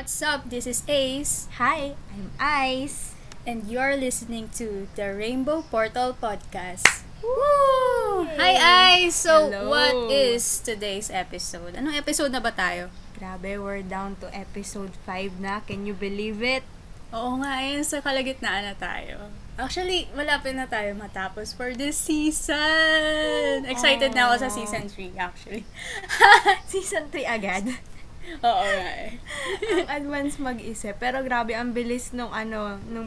What's up? This is Ace. Hi, I'm Ice. And you're listening to the Rainbow Portal Podcast. Woo! Hi, Ice! So, Hello. what is today's episode? Anong episode na ba tayo? Grabe, we're down to episode 5 na. Can you believe it? Oo nga, ayun, sa kalagitnaan na tayo. Actually, malapit na tayo matapos for this season. Excited na ako sa season 3, actually. Season 3 agad. Oo nga eh. Ang advance mag-isip. Pero grabe, ang bilis nung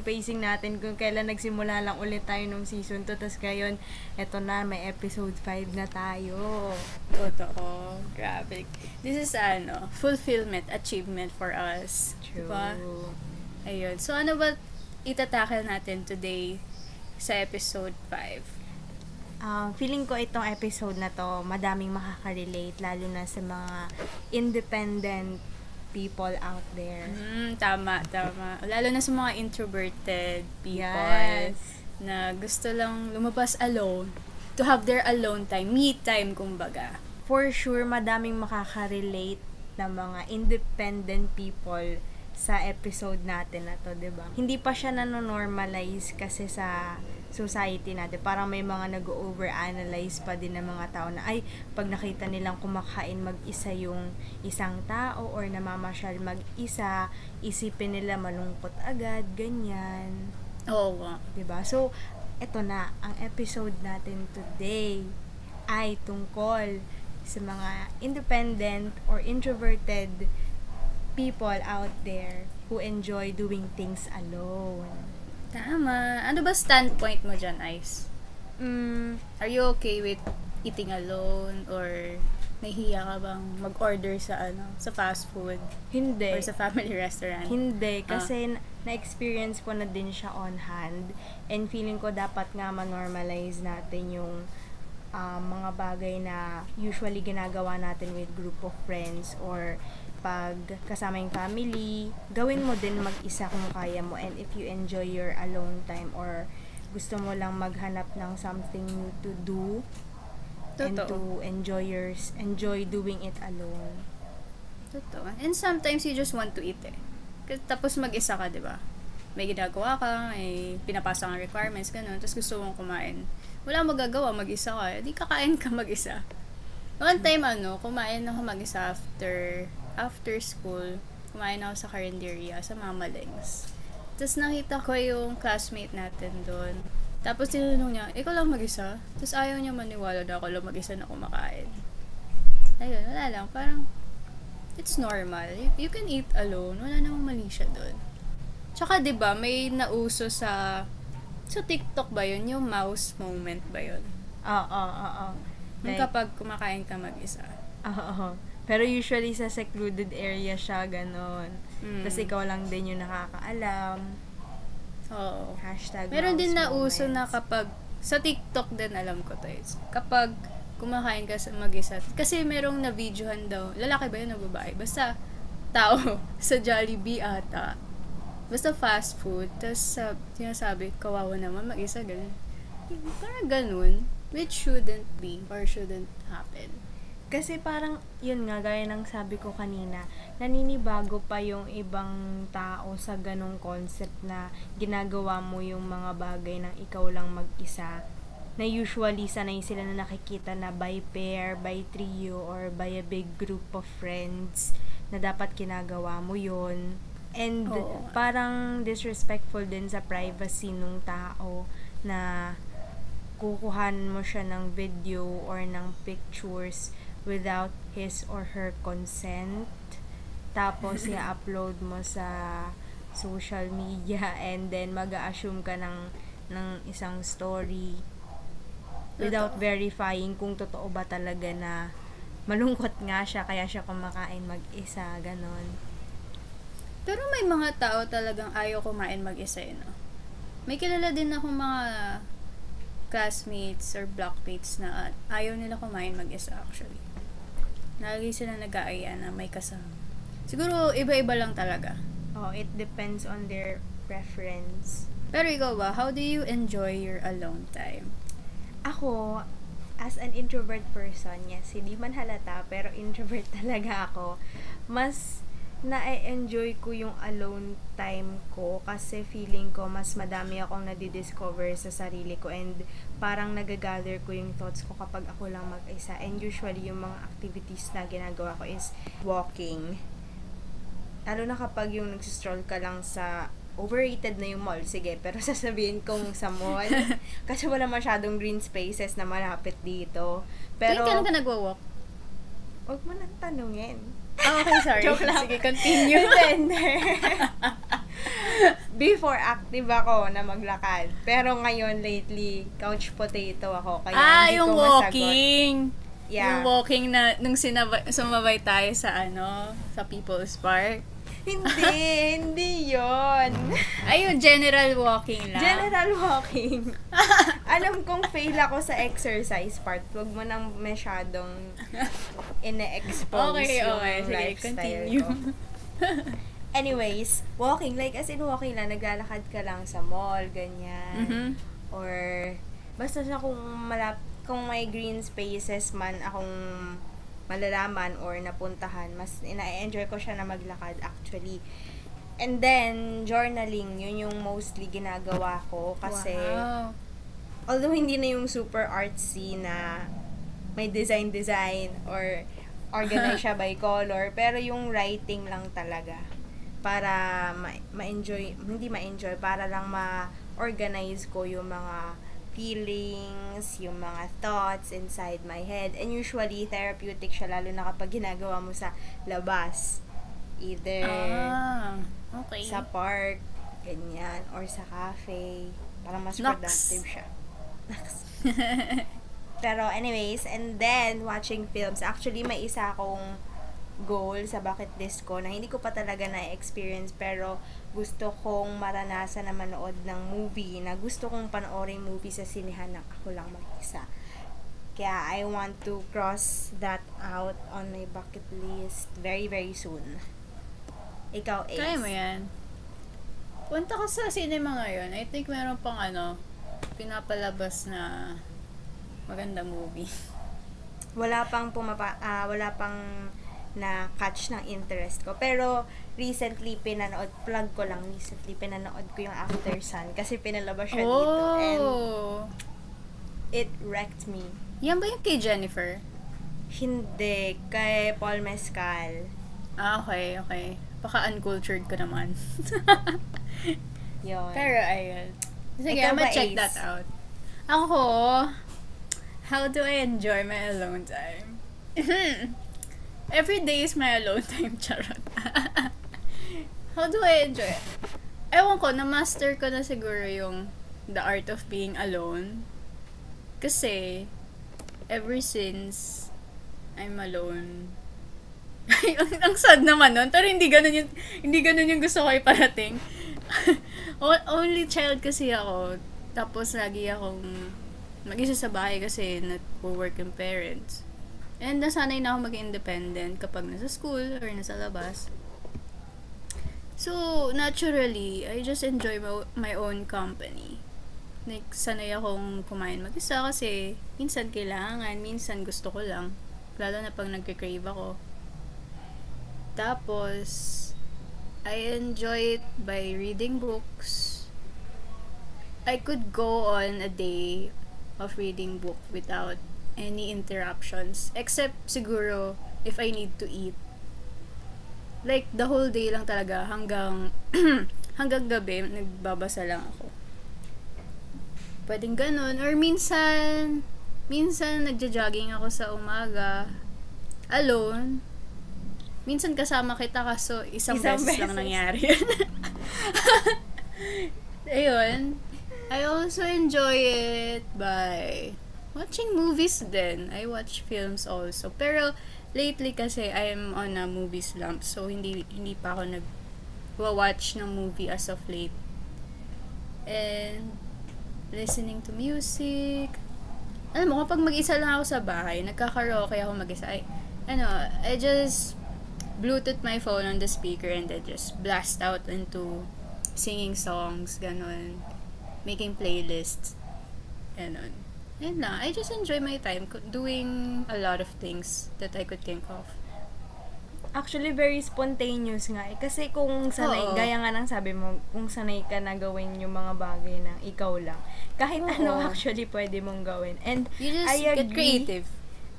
pacing natin kung kailan nagsimula lang ulit tayo nung season 2. Tapos ngayon, eto na, may episode 5 na tayo. Totoo. Grabe. This is fulfillment, achievement for us. True. Diba? Ayun. So, ano ba itatakal natin today sa episode 5? Feeling ko itong episode na to, madaming makaka-relate, lalo na sa mga independent people out there. Tama. Lalo na sa mga introverted people. Yes. Na gusto lang lumabas alone. To have their alone time. Me time, kumbaga. For sure, madaming makaka-relate na mga independent people sa episode natin na to, 'di ba? Hindi pa siya nano-normalize kasi sa society natin. Parang may mga nag-overanalyze pa din ng mga tao na ay, pag nakita nilang kumakain mag-isa yung isang tao or namamasyal mag-isa, isipin nila malungkot agad, ganyan. Oo nga. 'Di ba? So, eto na, ang episode natin today ay tungkol sa mga independent or introverted people out there who enjoy doing things alone. Tama. Ano ba standpoint mo dyan, Ice? Are you okay with eating alone? Or nahihiya ka bang mag-order sa fast food? Hindi. Or sa family restaurant? Hindi. Kasi na-experience ko na din siya on hand. And feeling ko dapat nga ma-normalize natin yung mga bagay na usually ginagawa natin with group of friends or pag kasama yung family, gawin mo din mag-isa kung kaya mo. And if you enjoy your alone time or gusto mo lang maghanap ng something new to do, and to enjoy doing it alone. Totoo. And sometimes you just want to eat eh. Tapos mag-isa ka, di ba? May ginagawa ka, may pinapasa kang requirements, gano'n. Tapos gusto mong kumain. Wala magagawa, mag-isa ka. Di kakain ka mag-isa. One time, kumain ako mag-isa after school, kumain ako sa Carinderia, sa Mama Leng's. Tapos nakita ko yung classmate natin doon. Tapos tinanong niya, ikaw lang mag-isa? Tapos ayaw niya maniwala na ako lang mag-isa na kumakain. Ayun, wala lang. Parang, it's normal. You can eat alone. Wala namang mali siya doon. Tsaka, diba, may nauso sa TikTok ba yun? Yung mouse moment ba yun? Oo. Yung kapag kumakain ka mag-isa. Oo. Pero usually sa secluded area siya, ganon. Tapos ikaw lang din yung nakakaalam. Oo. Hashtag Meron din na moments. uso na kapag, sa TikTok din alam ko to is, kapag kumakain ka sa mag-isa, kasi merong na-videohan daw, lalaki ba yun o babae? Basta, tao, sa Jollibee ata. Basta fast food, tapos sinasabi, kawawa naman, mag-isa, ganun. Parang ganun, which shouldn't be, or shouldn't happen. Kasi parang, yun nga, gaya ng sabi ko kanina, naninibago pa yung ibang tao sa ganong concept na ginagawa mo yung mga bagay ng ikaw lang mag-isa. Na usually, sanay sila na nakikita na by pair, by trio, or by a big group of friends na dapat ginagawa mo yun. And parang disrespectful din sa privacy nung tao na kukuhan mo siya ng video or ng pictures without his or her consent. Tapos, i-upload mo sa social media and then mag-a-assume ka ng isang story without verifying kung totoo ba talaga na malungkot nga siya kaya siya kumakain mag-isa, ganon. Pero may mga tao talagang ayaw kumain mag-isa, no? May kilala din akong mga classmates or blockmates na ayaw nila kumain mag-isa actually. Lagi sila nag-aaya na may kasama. Siguro, iba-iba lang talaga. It depends on their preference. Pero ikaw ba, how do you enjoy your alone time? Ako, as an introvert person, yes, hindi man halata, pero introvert talaga ako. Mas na-enjoy ko yung alone time ko kasi feeling ko mas madami akong nadidiscover sa sarili ko and parang nagagather ko yung thoughts ko kapag ako lang mag-isa. And usually, yung mga activities na ginagawa ko is walking. Lalo na kapag yung nagsistroll ka lang sa overrated na yung mall, sige, pero sasabihin kong sa mall kasi wala masyadong green spaces na malapit dito. Pero, Tuwing ka nagwa-walk? huwag mo nang tanungin. Okay, sorry. Joke lang. Sige, continue. Hindi. Before, active ako na maglakad. Pero ngayon, lately, couch potato ako. Kaya hindi yung ko masagot. walking. Yeah. Yung walking na nung sumabay tayo sa sa People's Park. Hindi yon. Ayun, general walking lang. General walking. Alam kong fail ako sa exercise part. Huwag mo nang masyadong ine-expose yung Sige, lifestyle continue. ko. Anyways, walking, like as in walking lang, naglalakad ka lang sa mall, ganyan. Mhm. Or, basta sa kung may green spaces man akong malalaman or napuntahan, mas ina-enjoy ko siya na maglakad actually. And then, journaling, yun yung mostly ginagawa ko kasi, Wow. although hindi na yung super artsy na may design or organize siya by color, pero yung writing lang talaga para ma-enjoy, hindi ma-enjoy, para lang ma-organize ko yung mga feelings, yung mga thoughts inside my head. And usually, therapeutic siya, lalo na kapag ginagawa mo sa labas. Either Okay. sa park, ganyan, or sa cafe. Para mas Naks. productive siya. Naks. Pero anyways, and then, watching films. Actually, may isa akong goal sa bucket list ko na hindi ko pa talaga na-experience pero gusto kong maranasan na manood ng movie na gusto kong panoorin movie sa sinehan na ako lang mag-isa. Kaya I want to cross that out on my bucket list very, very soon. Ikaw, Ace. Kaya mo yan. Punta ka sa cinema ngayon. I think meron pang pinapalabas na maganda movie. Wala pang na catch ng interest ko. Pero, recently pinanood ko yung After Sun kasi pinalabas siya dito. And it wrecked me. Yan ba yung kay Jennifer? Hindi. Kay Paul Mescal. Okay. Baka uncultured ko naman. Yun. Pero, ayun. Sige, Ikaw I'm ba, gonna check Ace? that out. Ako, how do I enjoy my alone time? Every day is my alone time, charot. How do I enjoy it? Ewan ko, na-master ko na siguro yung the art of being alone. Kasi, ever since I'm alone, ang sad naman nun, pero hindi ganun yung gusto ko iparating. Only child kasi ako, tapos lagi akong mag-isa sa bahay kasi nag-work yung parents. And nasanay na ako maging independent kapag nasa school or nasa labas. So, naturally, I just enjoy my own company. Like, sanay akong kumain mag-isa kasi minsan kailangan, minsan gusto ko lang. Lalo na pag nagka-crave ako. Tapos, I enjoy it by reading books. I could go on a day of reading book without any interruptions. Except, siguro, if I need to eat. Like, the whole day lang talaga hanggang hanggang gabi, nagbabasa lang ako. Pwedeng ganun. Or minsan nagja-jogging ako sa umaga. Alone. Minsan kasama kita kaso isang beses lang nangyari. Ayun. I also enjoy it by watching movies din. I watch films also. Pero lately kasi I am on a movie slump. So hindi pa ako nag-watch ng movie as of late. And listening to music. Alam mo, kapag mag-isa lang ako sa bahay, nagkakaraoke ako mag-isa. I just Bluetooth my phone on the speaker and then just blast out into singing songs, ganon. Making playlists. Ganon. Ayun lang. I just enjoy my time doing a lot of things that I could think of. Actually, very spontaneous nga eh. Kasi kung sanay, Oo. gaya nga ng sabi mo, kung sanay ka na gawin yung mga bagay na ikaw lang, kahit Oo. ano actually pwede mong gawin. And You just I get creative.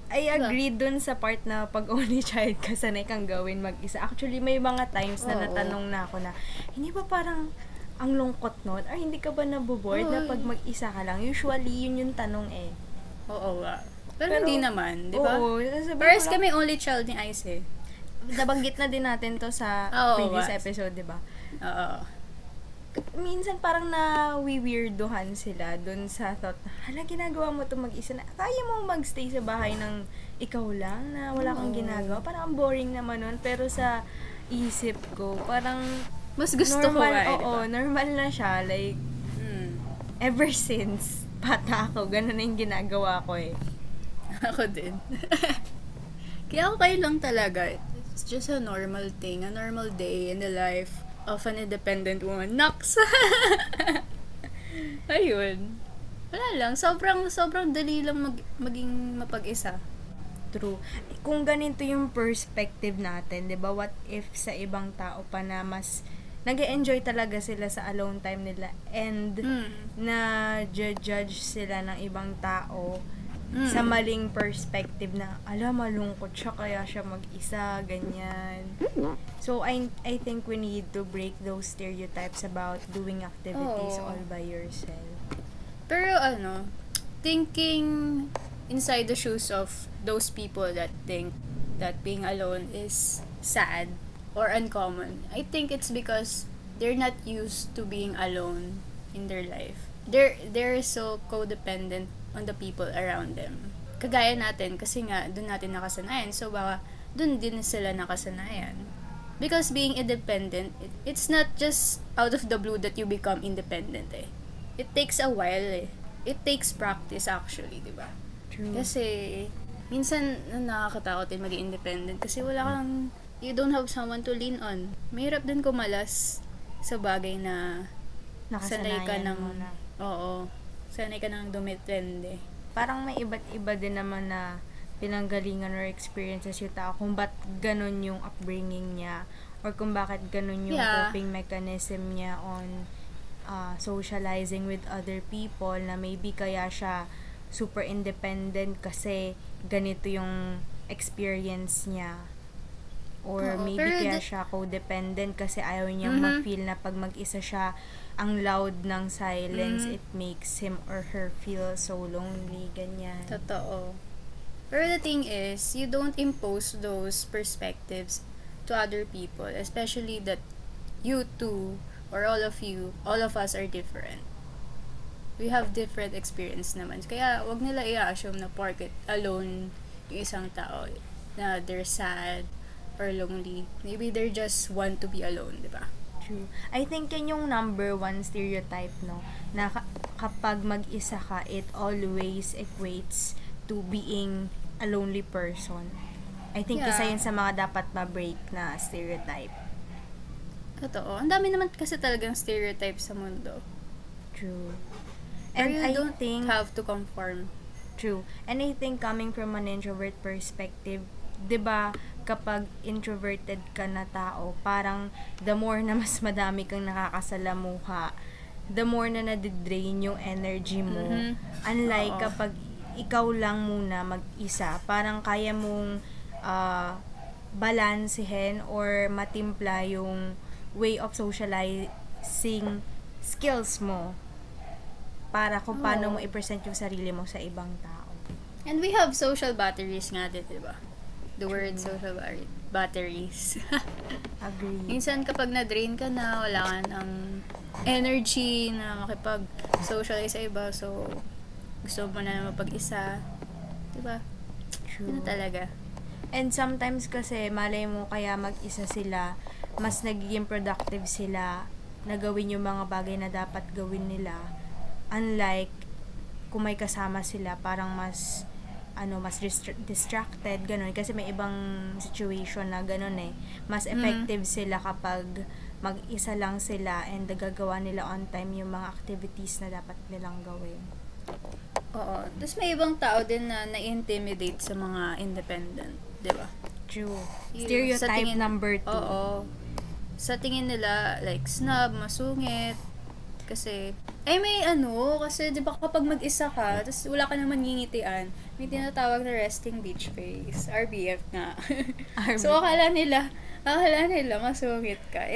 I Diba? agree dun sa part na pag only child ka, sanay kang gawin mag-isa. Actually, may mga times na Oo. natanong na ako na, hindi ba parang ang lungkot nun? Or hindi ka ba naboboard na Oo. pag mag-isa ka lang? Usually, yun yung tanong eh. Oo nga. Pero hindi naman, di ba? Oo. Sasabihin Pares ko lang- kami only child ni Ice eh. Nabanggit na din natin to sa Oo, previous was. episode, di ba? Oo. Minsan parang na-weirdohan sila dun sa thought na, hala, ginagawa mo to mag-isa na, kaya mo magstay sa bahay ng ikaw lang na wala kang Oo. ginagawa. Parang ang boring naman nun. Pero sa isip ko, parang Mas gusto normal, ko nga eh, oo, di ba? normal na siya. Like, ever since bata ako, ganun na yung ginagawa ko eh. Ako din. Kaya ako kayo lang talaga. It's just a normal thing, a normal day in the life of an independent woman. Naks! Ayun. Wala lang. Sobrang dali lang maging mapag-isa. True. Kung ganito yung perspective natin, 'di ba? What if sa ibang tao pa na mas nag-enjoy talaga sila sa alone time nila and na judge sila ng ibang tao sa maling perspective na malungkot siya kaya siya mag-isa, ganyan. So I think we need to break those stereotypes about doing activities Oo. all by yourself. Pero thinking inside the shoes of those people that think that being alone is sad or uncommon, I think it's because they're not used to being alone in their life. They're so codependent on the people around them. Kagaya natin, kasi nga, dun natin nakasanayan. So, baka dun din sila nakasanayan. Because being independent, it's not just out of the blue that you become independent eh. It takes a while eh. It takes practice actually, di ba? True. Kasi, minsan nakakatakot din maging independent kasi wala kang, you don't have someone to lean on. Mahirap din kumalas sa bagay na sanay ka Nakasanayan ng, mo na. oo, sanay ka ng dumitende. Parang may iba't iba din naman na pinanggalingan or experiences yung tao kung ba't ganun yung upbringing niya or kung bakit ganun yung Yeah. coping mechanism niya on socializing with other people na maybe kaya siya super independent kasi ganito yung experience niya or Oo, maybe pero kaya siya codependent kasi ayaw niyang ma-feel na pag mag-isa siya ang loud ng silence, it makes him or her feel so lonely, ganyan. Totoo. Pero the thing is, you don't impose those perspectives to other people, especially that you two, or all of us are different. We have different experience naman. Kaya, wag nila i-assume na porket alone yung isang tao, na they're sad or lonely. Maybe they just want to be alone, di ba? True. I think yan yung number one stereotype, no? Na kapag mag-isa ka, it always equates to being a lonely person. I think isa Yeah. yun sa mga dapat ma-break na stereotype. Totoo. Ang dami naman kasi talagang stereotype sa mundo. True. Pero And you I don't think, have to conform. true. And I think coming from an introvert perspective, 'di ba, kapag introverted ka na tao, parang the more na mas madami kang nakakasalamuha, the more na nadidrain yung energy mo. Unlike Oo. kapag ikaw lang muna mag-isa, parang kaya mong balansehin or matimpla yung way of socializing skills mo para kung paano mo Oo. i-present yung sarili mo sa ibang tao. And we have social batteries nga din, di ba? The word social batteries. Agree. Minsan kapag na-drain ka na, wala ka ng energy na makipag-socialize sa iba, so gusto mo na mapag-isa. Di ba? True. Yun na talaga. And sometimes kasi, malay mo kaya mag-isa sila, mas nagiging productive sila na gawin yung mga bagay na dapat gawin nila. Unlike, kung may kasama sila, parang mas distracted, ganun. Kasi may ibang situation na ganun eh. Mas effective sila kapag mag-isa lang sila and gagawa nila on time yung mga activities na dapat nilang gawin. Oo. Tapos may ibang tao din na na-intimidate sa mga independent, di ba? True. Sa Stereotype tingin- number 2. Oo. Sa tingin nila, like, snob, masungit. Kasi, kasi, di ba kapag mag-isa ka, tapos wala ka naman ngingitian, may tinatawag na resting bitch face. RBF nga. So, akala nila, masungit ka.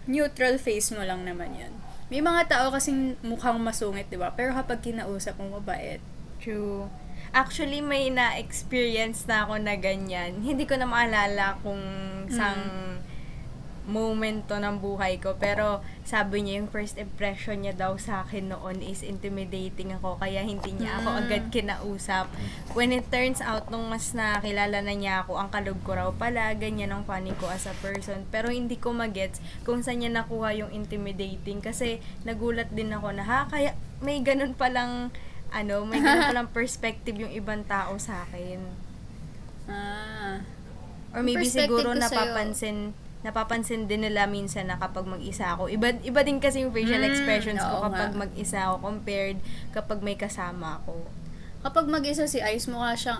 Neutral face mo lang naman yan. May mga tao kasing mukhang masungit, di ba? Pero kapag kinausap mo, mabait. True. Actually, may na-experience na ako na ganyan. Hindi ko na maalala kung sang momento ng buhay ko. Pero, sabi niya, yung first impression niya daw sa akin noon is intimidating ako. Kaya hindi niya ako agad kinausap. When it turns out, nung mas nakilala na niya ako, ang kalog ko raw pala, ganyan ang funny ko as a person. Pero hindi ko magets kung saan niya nakuha yung intimidating. Kasi, nagulat din ako na, kaya may ganun palang, may ganun palang perspective yung ibang tao sa akin. Or maybe siguro napapansin din nila minsan na kapag mag-isa ako. Iba din kasi yung facial expressions ko kapag mag-isa ako compared kapag may kasama ako. Kapag mag-isa si Ice, mukha siyang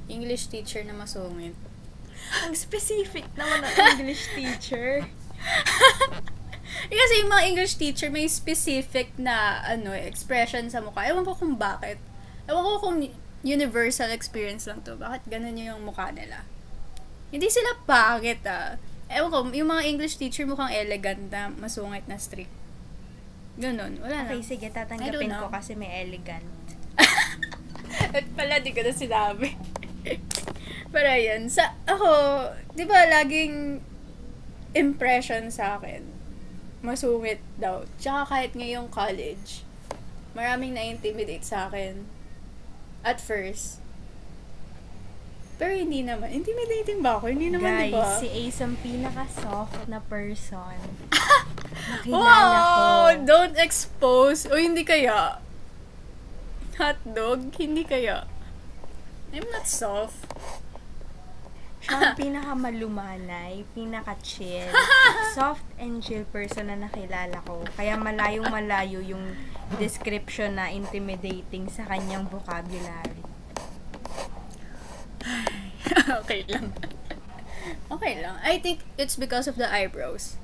English teacher na masungit. Ang specific naman ng English teacher. Kasi yung mga English teacher may specific na expression sa mukha. Ewan ko kung bakit. Ewan ko kung universal experience lang to. Bakit ganun yung mukha nila? Hindi sila pangit Ewan ko, yung mga English teacher mukhang elegant na, masungit na strict. Ganun, wala na. Okay, sige, tatanggapin ko kasi may elegant. At pala, di ko na sinabi. Pero yun, ako, di ba laging impression sa akin, masungit daw. Tsaka kahit ngayong college, maraming na-intimidate sa akin. At first. Pero hindi naman. Intimidating ba ako? Hindi naman, guys, diba? Guys, si Ace ang pinaka-soft na person. Nakilala ko. Don't expose. O hindi kaya? Hotdog? Hindi kaya? I'm not soft. Siya ang pinaka-malumanay, pinaka-chill, soft and chill person na nakilala ko. Kaya malayong-malayo yung description na intimidating sa kanyang vocabulary. Okay lang. Okay lang. I think it's because of the eyebrows.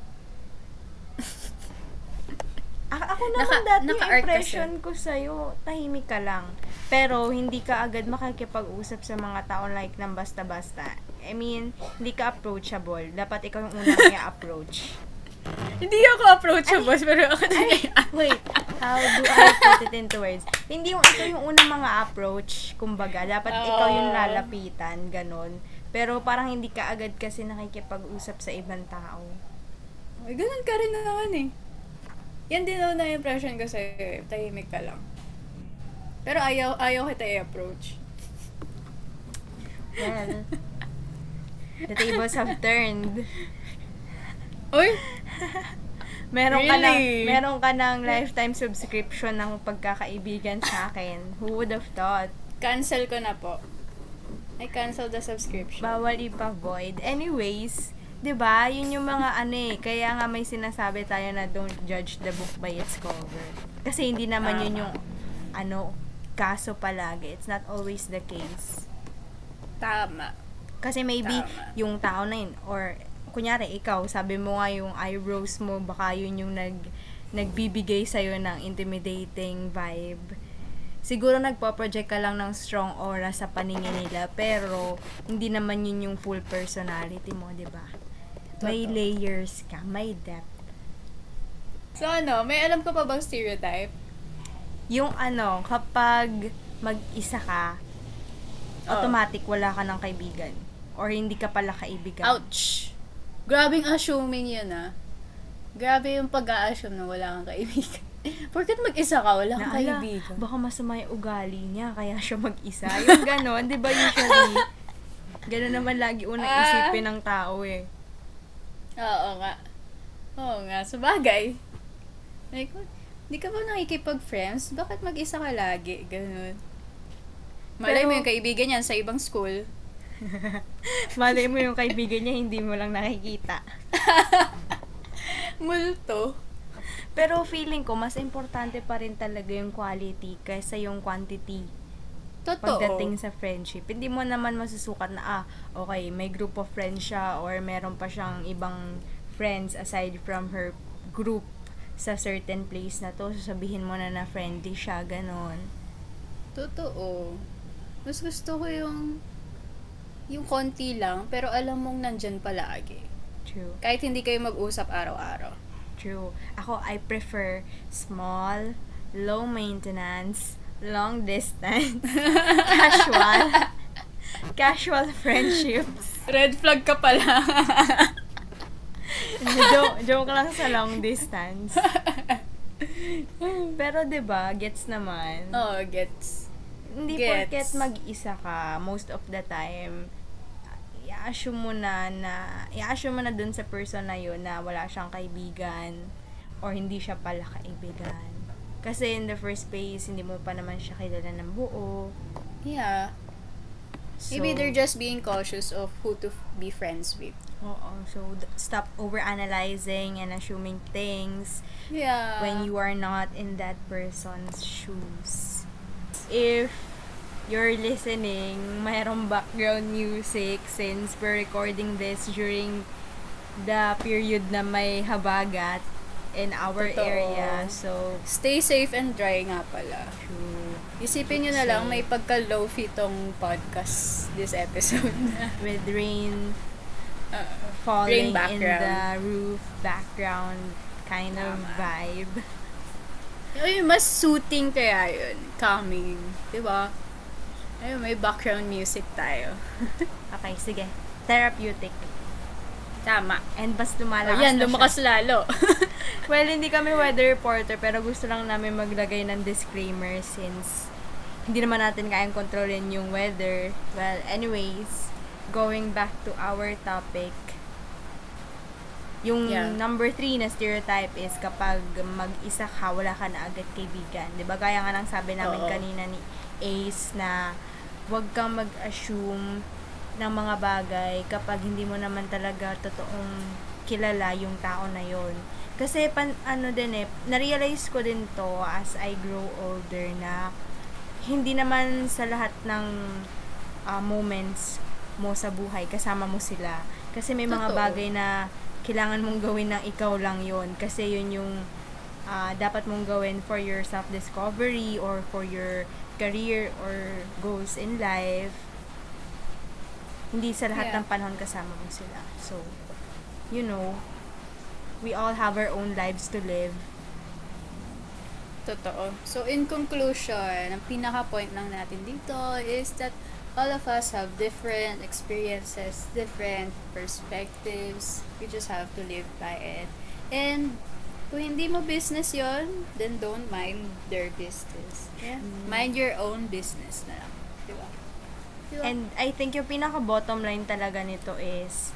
Ako naman dati yung naka-art impression ko sa'yo, tahimik ka lang. Pero, hindi ka agad makikipag-usap sa mga tao like ng basta-basta. I mean, hindi ka approachable. Dapat ikaw yung unang i-approach. Hindi ako approachable, pero ako wait, how do I put it into words? Hindi yung ikaw yung unang mga approach, kumbaga. Dapat ikaw yung lalapitan, ganun. Pero parang hindi ka agad kasi nakikipag-usap sa ibang tao. Ay, ganun ka rin naman eh. Yan din na impression ko sa'yo, tahimik ka lang. Pero ayaw kita i-approach. Well, the tables have turned. Uy! Meron ka ng lifetime subscription ng pagkakaibigan sa akin. Who would have thought? Cancel ko na po. I cancel the subscription. Bawal ipa-void. Anyways, 'di ba? Yun yung mga kaya nga may sinasabi tayo na don't judge the book by its cover. Kasi hindi naman yun yung kaso palagi. It's not always the case. Tama. Kasi maybe yung tao na yun or kunyari, ikaw, sabi mo nga yung eyebrows mo, baka yun yung nagbibigay sa'yo ng intimidating vibe. Siguro nagpo-project ka lang ng strong aura sa paningin nila, pero hindi naman yun yung full personality mo, di ba? May layers ka, may depth. So may alam ko pa bang stereotype? Yung kapag mag-isa ka, automatic wala ka ng kaibigan. Or hindi ka pala kaibigan. Ouch! Grabing assuming yun Grabe yung pag-a-assume na wala kang kaibigan. Porket mag-isa ka, wala kang kaibigan. Baka masama yung ugali niya, kaya siya mag-isa. Yung ganon, di ba usually? Ganon naman lagi unang isipin ng tao eh. Oo nga, sabagay. Like, di ka ba nakikipag-friends? Bakit mag-isa ka lagi? Ganon. Malay mo yung kaibigan niyan sa ibang school. Malay mo yung kaibigan niya, hindi mo lang nakikita. Multo. Pero feeling ko, mas importante pa rin talaga yung quality kaysa yung quantity. Totoo. pagdating sa friendship. Hindi mo naman masusukat na, okay, may group of friends siya or meron pa siyang ibang friends aside from her group sa certain place na to. Sasabihin mo na friendly siya, ganon. Totoo. Mas gusto ko yung konti lang, pero alam mong nandyan palagi. True. Kahit hindi kayo mag-usap araw-araw. True. Ako, I prefer small, low maintenance, long distance, casual friendships. Red flag ka pala. joke lang sa long distance. Pero 'di ba, gets naman. Oh, gets. Hindi porket mag-isa ka most of the time. I-assume mo na dun sa person na yun na wala siyang kaibigan or hindi siya pala kaibigan. Kasi in the first place, hindi mo pa naman siya kilala ng buo. Yeah. So, Maybe they're just being cautious of who to be friends with. Oo. So, stop overanalyzing and assuming things Yeah. when you are not in that person's shoes. If you're listening, mayroong background music since we're recording this during the period na may habagat in our Totoo. area. So, Stay safe and dry nga pala. true. Isipin nyo na lang, may pagka-low-fi tong podcast this episode. With rain Rain falling in background. the roof background kind of Tama. vibe. Ay, mas soothing kaya yun. Calming. Diba? Ayun, may background music tayo. Okay, sige. Therapeutic. Tama. And bas lumalakas Ayan, na lumakas siya. lalo. Well, hindi kami weather reporter, pero gusto lang namin maglagay ng disclaimer since hindi naman natin kayang kontrolin yung weather. Well, anyways, going back to our topic, yung Yeah. number 3 na stereotype is kapag mag-isa ka, wala ka na agad kaibigan. Diba? Gaya nga ng sabi namin Oo. kanina ni Ace na huwag kang mag-assume ng mga bagay kapag hindi mo naman talaga totoong kilala yung tao na yon. Kasi na-realize ko din to as I grow older na hindi naman sa lahat ng moments mo sa buhay kasama mo sila. Kasi may mga Totoo. bagay na kailangan mong gawin ng ikaw lang yon. Kasi yun yung dapat mong gawin for your self-discovery or for your career or goals in life. Hindi sa lahat Yeah. ng panahon kasama mo sila. So, we all have our own lives to live. Totoo. So, in conclusion, ang pinaka-point lang natin dito is that all of us have different experiences, different perspectives. We just have to live by it. And, kung hindi mo business yon, then don't mind their business. Yeah? Mind your own business na lang. Diba? Diba? And I think yung pinaka-bottom line talaga nito is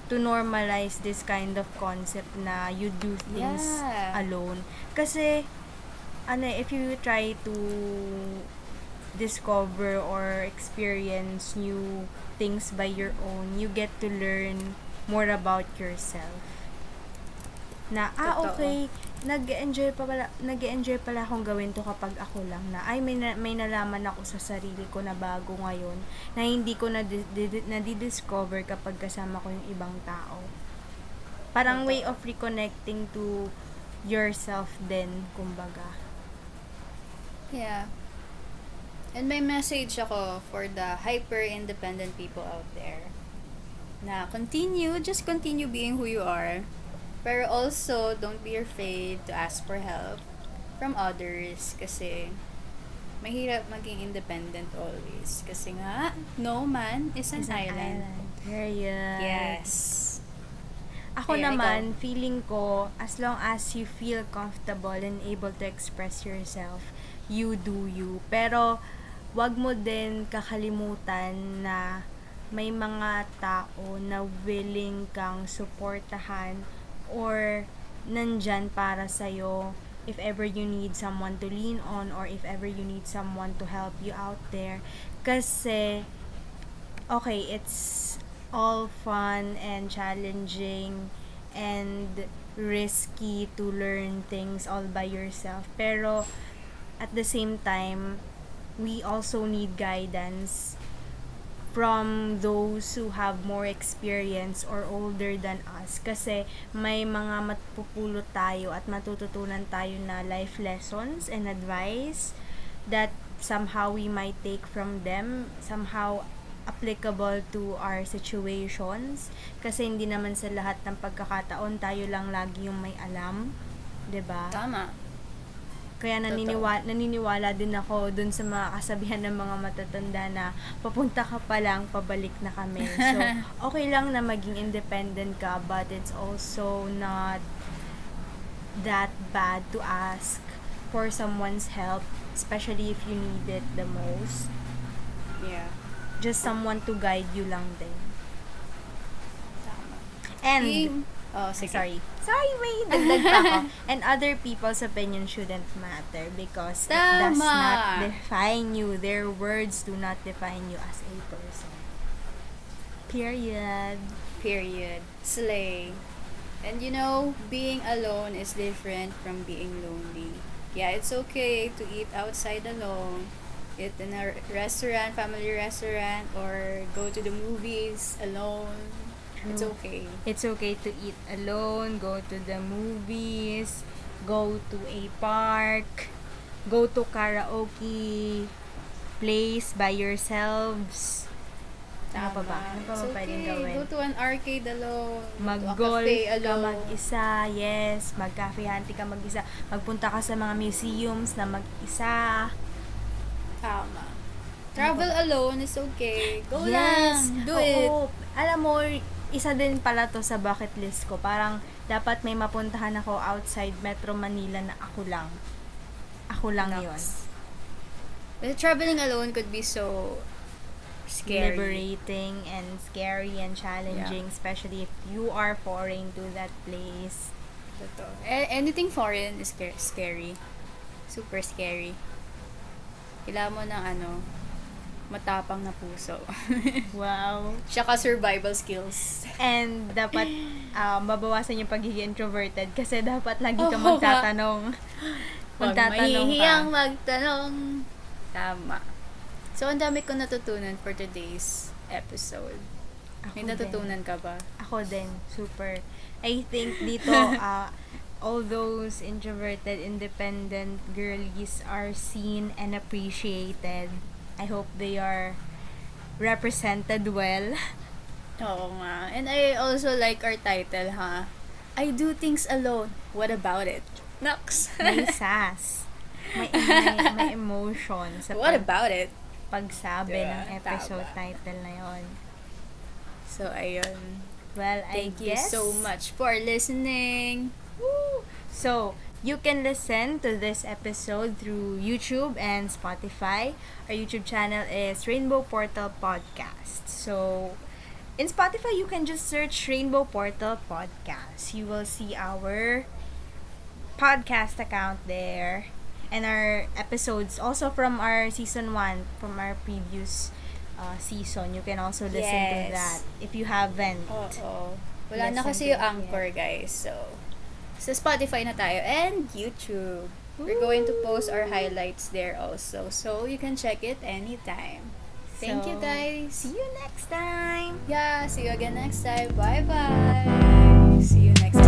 to normalize this kind of concept na you do things Yeah. alone. Kasi, if you try to discover or experience new things by your own, you get to learn more about yourself. Na, Totoo. okay, nag-enjoy pala akong gawin to kapag ako lang na, may nalaman ako sa sarili ko na bago ngayon, na hindi ko na-discover kapag kasama ko yung ibang tao. Parang Totoo. way of reconnecting to yourself din, kumbaga. Yeah. And may message ako for the hyper-independent people out there. Na just continue being who you are. Pero also, don't be afraid to ask for help from others. Kasi, mahirap maging independent always. Kasi nga, no man is an island. Period. Yes. Ako Ayan, naman, feeling ko, as long as you feel comfortable and able to express yourself, you do you. Pero, wag mo din kakalimutan na may mga tao na willing kang suportahan or nandyan para sa'yo if ever you need someone to lean on or if ever you need someone to help you out there. Kasi, okay, it's all fun and challenging and risky to learn things all by yourself. Pero, at the same time, we also need guidance from those who have more experience or older than us. Kasi may mga mapupulot tayo at matututunan tayo na life lessons and advice that somehow we might take from them, somehow applicable to our situations. Kasi hindi naman sa lahat ng pagkakataon tayo lang lagi yung may alam. 'Di ba? Tama. Kaya naniniwala din ako dun sa mga kasabihan ng mga matatanda na papunta ka pa lang, pabalik na kami. So, okay lang na maging independent ka, but it's also not that bad to ask for someone's help, especially if you need it the most. Yeah. Just someone to guide you lang din. Tama. And, sige. Sorry, may dagdag pa ako. And other people's opinion shouldn't matter because it does not define you. Their words do not define you as a person. Period. Slay. And being alone is different from being lonely. Yeah, it's okay to eat outside alone. Eat in a restaurant, family restaurant, or go to the movies alone. It's okay. It's okay to eat alone, go to the movies, go to a park, go to karaoke place by yourselves. Ano pa ba? Ano pa ba pwedeng gawin? Go to an arcade alone. Mag-golf ka mag-isa. Yes. Mag-cafe-hunty ka mag-isa. Magpunta ka sa mga museums na mag-isa. Tama. Travel alone is okay. Go Yes. lang. Do it. Alam mo, isa din pala to sa bucket list ko. Parang dapat may mapuntahan ako outside Metro Manila na ako lang. Ako lang yun. But traveling alone could be so scary. Liberating and scary and challenging, especially if you are foreign to that place. Totoo. Anything foreign is scary. Super scary. Kailangan mo ng matapang na puso. Wow. Tsaka survival skills. And dapat mabawasan yung pagiging introverted kasi dapat lagi ka magtatanong. Mahihiyang magtanong. Tama. So, ang dami ko natutunan for today's episode. May natutunan ka ba? Ako din. Super. I think dito, all those introverted, independent girlies are seen and appreciated. I hope they are represented well. Oo nga. And I also like our title, ha? I do things alone. What about it? Nox. May sass. May emotion. What about it? Pagsabi ng episode title na yon. So, ayun. Well, Thank you so much for listening. Woo! So, you can listen to this episode through YouTube and Spotify. Our YouTube channel is Rainbow Portal Podcast. So, in Spotify, you can just search Rainbow Portal Podcast. You will see our podcast account there. And our episodes, also from our season 1, from our previous season. You can also listen to that if you haven't. Wala na kasi yung Anchor, guys. So, sa Spotify na tayo and YouTube. We're going to post our highlights there also. So, you can check it anytime. Thank you, guys. See you next time. Yeah, see you again next time. Bye-bye. See you next time.